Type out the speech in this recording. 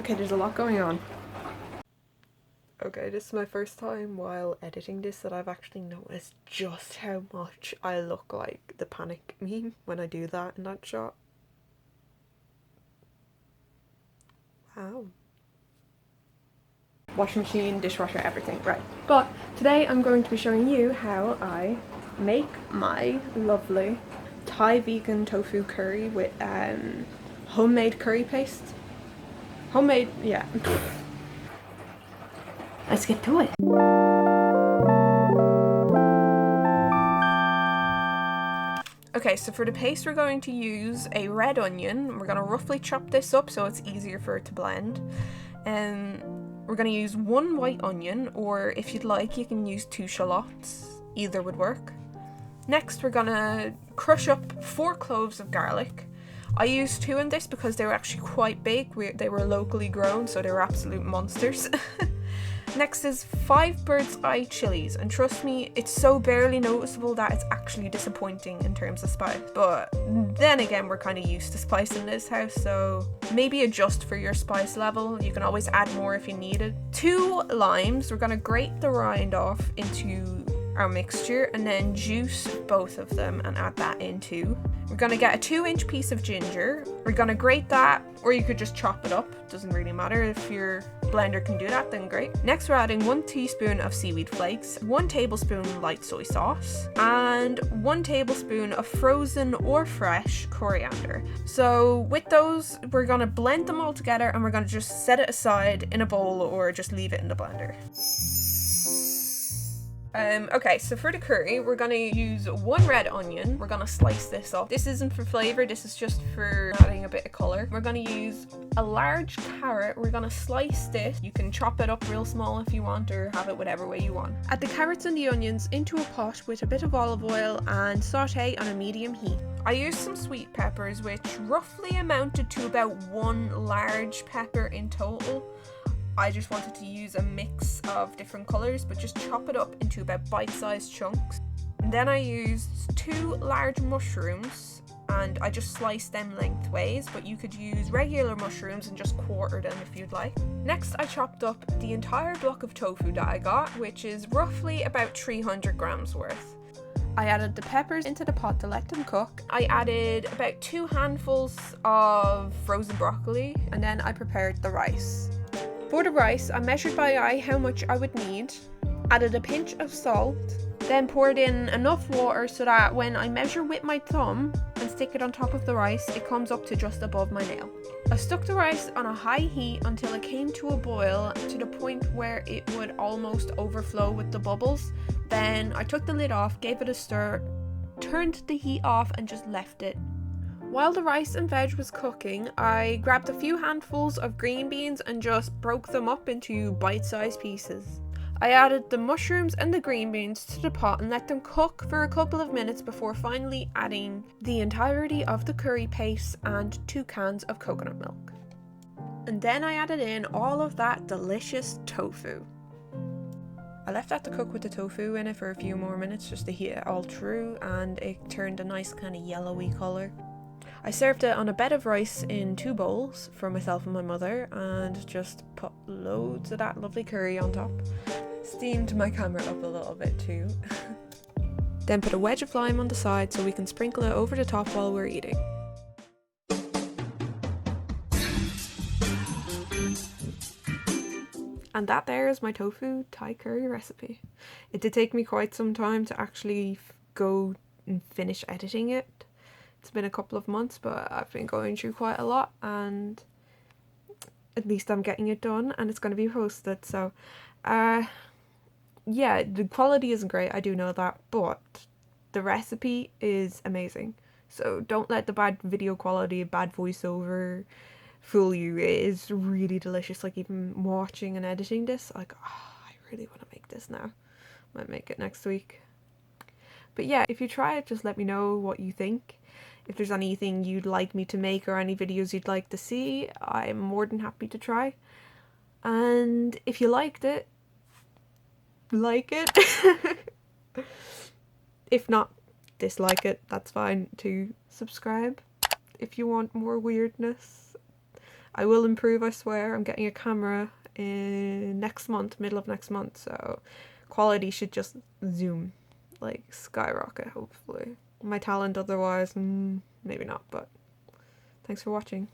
Okay, there's a lot going on. Okay, this is my first time while editing this that I've actually noticed just how much I look like the panic meme when I do that in that shot. Wow. Washing machine, dishwasher, everything, right. But today I'm going to be showing you how I make my lovely Thai vegan tofu curry with homemade curry paste. Homemade, yeah. Let's get to it. Okay, so for the paste we're going to use a red onion. We're going to roughly chop this up so it's easier for it to blend. We're going to use 1 white onion, or if you'd like you can use 2 shallots. Either would work. Next we're going to crush up 4 cloves of garlic. I used 2 in this because they were actually quite big. They were locally grown, so they were absolute monsters. Next is 5 bird's eye chilies, and trust me, it's so barely noticeable that it's actually disappointing in terms of spice. But then again, we're kind of used to spice in this house, so maybe adjust for your spice level. You can always add more if you need it. 2 limes. We're gonna grate the rind off into our mixture and then juice both of them and add that in too. We're gonna get a 2-inch piece of ginger. We're gonna grate that, or you could just chop it up. Doesn't really matter. If your blender can do that, then great. Next we're adding 1 teaspoon of seaweed flakes, 1 tablespoon light soy sauce, and 1 tablespoon of frozen or fresh coriander. So with those, we're gonna blend them all together and we're gonna just set it aside in a bowl or just leave it in the blender. Okay, so for the curry, we're gonna use 1 red onion. We're gonna slice this up. This isn't for flavor, this is just for adding a bit of color. We're gonna use a large carrot. We're gonna slice this. You can chop it up real small if you want, or have it whatever way you want. Add the carrots and the onions into a pot with a bit of olive oil and saute on a medium heat. I used some sweet peppers, which roughly amounted to about 1 large pepper in total. I just wanted to use a mix of different colours, but just chop it up into about bite-sized chunks. And then I used 2 large mushrooms and I just sliced them lengthways, but you could use regular mushrooms and just quarter them if you'd like. Next I chopped up the entire block of tofu that I got, which is roughly about 300 grams worth. I added the peppers into the pot to let them cook. I added about 2 handfuls of frozen broccoli, and then I prepared the rice. For the rice, I measured by eye how much I would need, added a pinch of salt, then poured in enough water so that when I measure with my thumb and stick it on top of the rice, it comes up to just above my nail. I stuck the rice on a high heat until it came to a boil, to the point where it would almost overflow with the bubbles. Then I took the lid off, gave it a stir, turned the heat off and just left it. While the rice and veg was cooking, I grabbed a few handfuls of green beans and just broke them up into bite-sized pieces. I added the mushrooms and the green beans to the pot and let them cook for a couple of minutes before finally adding the entirety of the curry paste and 2 cans of coconut milk. And then I added in all of that delicious tofu. I left that to cook with the tofu in it for a few more minutes just to heat it all through, and it turned a nice kind of yellowy colour. I served it on a bed of rice in 2 bowls for myself and my mother, and just put loads of that lovely curry on top. Steamed my camera up a little bit too. Then put a wedge of lime on the side so we can sprinkle it over the top while we're eating. And that there is my tofu Thai curry recipe. It did take me quite some time to actually go and finish editing it. It's been a couple of months, but I've been going through quite a lot, and at least I'm getting it done and it's going to be posted. So yeah, the quality isn't great, I do know that, but the recipe is amazing. So don't let the bad video quality, bad voiceover fool you. It is really delicious. Like, even watching and editing this, like, oh, I really want to make this now. Might make it next week. But yeah, if you try it, just let me know what you think. If there's anything you'd like me to make or any videos you'd like to see, I'm more than happy to try. And if you liked it, like it. If not, dislike it, that's fine too. Subscribe if you want more weirdness. I will improve, I swear. I'm getting a camera in next month, middle of next month, so quality should just zoom, like skyrocket, hopefully. My talent otherwise, maybe not, but thanks for watching.